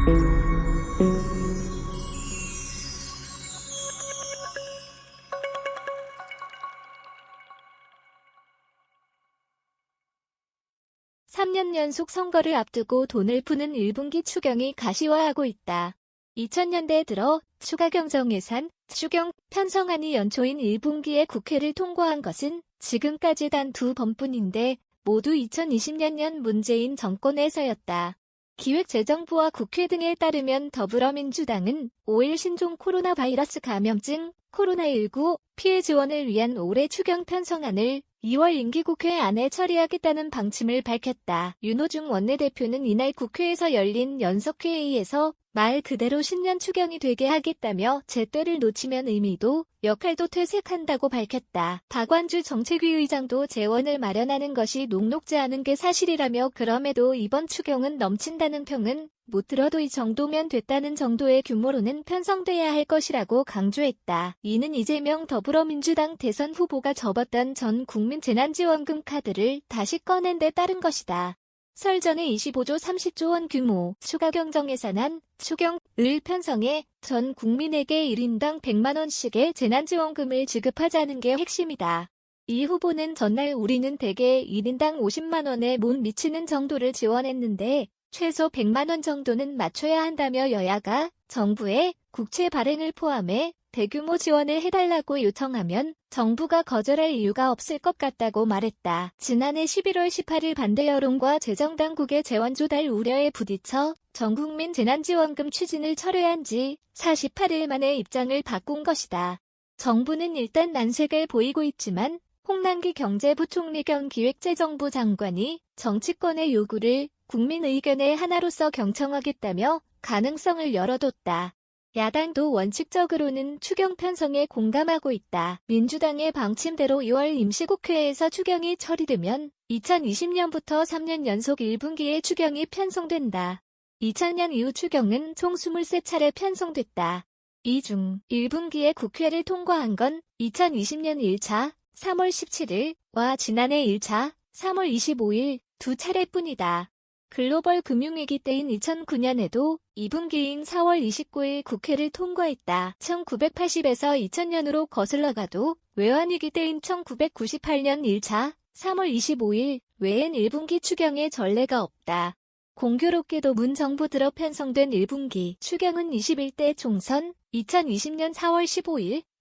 (3년) 연속 선거를 앞두고 돈을 푸는 1분기 추경이 가시화하고 있다. 2000년대 들어 추가 경정 예산, 추경, 편성안이 연초인 1분기에 국회를 통과한 것은 지금까지 단 2번뿐인데 모두 2020년 문재인 정권에서였다. 기획재정부와 국회 등에 따르면 더불어민주당은 5일 신종 코로나 바이러스 감염증 코로나19 피해 지원을 위한 올해 추경 편성안을 2월 임기국회 안에 처리하겠다는 방침을 밝혔다. 윤호중 원내대표는 이날 국회에서 열린 연석회의에서 말 그대로 신년 추경이 되게 하겠다며 제때를 놓치면 의미도 역할도 퇴색한다고 밝혔다. 박완주 정책위 의장도 재원을 마련하는 것이 녹록지 않은 게 사실이라며 그럼에도 이번 추경은 넘친다는 평은 못 들어도 이 정도면 됐다는 정도의 규모로는 편성돼야 할 것이라고 강조했다. 이는 이재명 더불어민주당 대선 후보가 접었던 전 국민 재난지원금 카드를 다시 꺼낸 데 따른 것이다. 설 전에 25조 30조 원 규모 추가 경정 예산안 추경을 편성해 전 국민에게 1인당 100만 원씩의 재난지원금을 지급하자는 게 핵심이다. 이 후보는 전날 우리는 대개 1인당 50만 원에 못 미치는 정도를 지원했는데 최소 100만 원 정도는 맞춰야 한다며 여야가 정부에 국채 발행을 포함해 대규모 지원을 해달라고 요청하면 정부가 거절할 이유가 없을 것 같다고 말했다. 지난해 11월 18일 반대 여론과 재정당국의 재원 조달 우려에 부딪혀 전국민 재난지원금 추진을 철회한 지 48일 만에 입장을 바꾼 것이다. 정부는 일단 난색을 보이고 있지만 홍남기 경제부총리 겸 기획재정부 장관이 정치권의 요구를 국민 의견의 하나로서 경청하겠다며 가능성을 열어뒀다. 야당도 원칙적으로는 추경 편성에 공감하고 있다. 민주당의 방침대로 2월 임시국회에서 추경이 처리되면 2020년부터 3년 연속 1분기에 추경이 편성된다. 2000년 이후 추경은 총 23차례 편성됐다. 이 중 1분기에 국회를 통과한 건 2020년 1차 3월 17일과 지난해 1차 3월 25일 두 차례뿐이다. 글로벌 금융위기 때인 2009년에도 2분기인 4월 29일 국회를 통과했다. 1980에서 2000년으로 거슬러가도 외환위기 때인 1998년 1차 3월 25일 외엔 1분기 추경의 전례가 없다. 공교롭게도 문 정부 들어 편성된 1분기 추경은 21대 총선 2020년 4월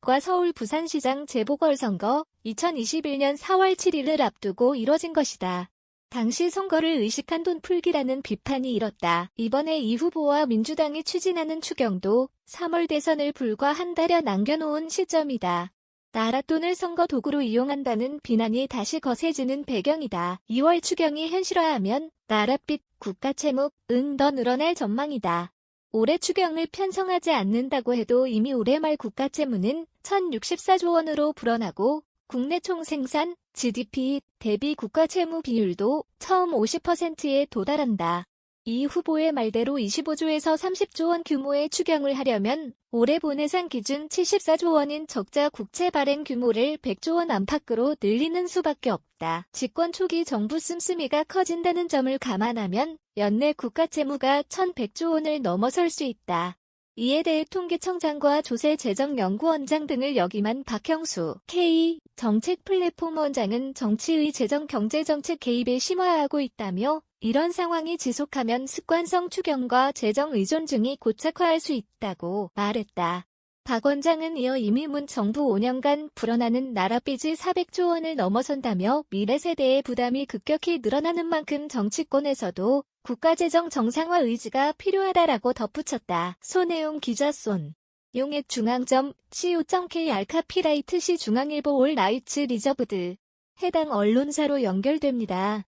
15일과 서울 부산시장 재보궐선거 2021년 4월 7일을 앞두고 이뤄진 것이다. 당시 선거를 의식한 돈풀기라는 비판이 일었다. 이번에 이 후보와 민주당이 추진하는 추경도 3월 대선을 불과 한 달여 남겨놓은 시점이다. 나라 돈을 선거 도구로 이용한다는 비난이 다시 거세지는 배경이다. 2월 추경이 현실화하면 나라빚, 국가채무 더 늘어날 전망이다. 올해 추경을 편성하지 않는다고 해도 이미 올해 말 국가채무는 1,064조 원으로 불어나고 국내 총생산, GDP 대비 국가채무 비율도 처음 50%에 도달한다. 이 후보의 말대로 25조에서 30조 원 규모의 추경을 하려면 올해 본예산 기준 74조 원인 적자 국채 발행 규모를 100조 원 안팎으로 늘리는 수밖에 없다. 집권 초기 정부 씀씀이가 커진다는 점을 감안하면 연내 국가채무가 1,100조 원을 넘어설 수 있다. 이에 대해 통계청장과 조세재정연구원장 등을 역임한 박형수 K 정책 플랫폼 원장은 정치의 재정 경제정책 개입에 심화하고 있다며 이런 상황이 지속하면 습관성 추경과 재정 의존증이 고착화할 수 있다고 말했다. 박 원장은 이어 이미 문 정부 5년간 불어나는 나라빚이 400조 원을 넘어선다며 미래 세대의 부담이 급격히 늘어나는 만큼 정치권에서도 국가재정 정상화 의지가 필요하다라고 덧붙였다. 손혜용 기자 용액 중앙점 co.k 알카피라이트 시 중앙일보 올 나이츠 리저브드 해당 언론사로 연결됩니다.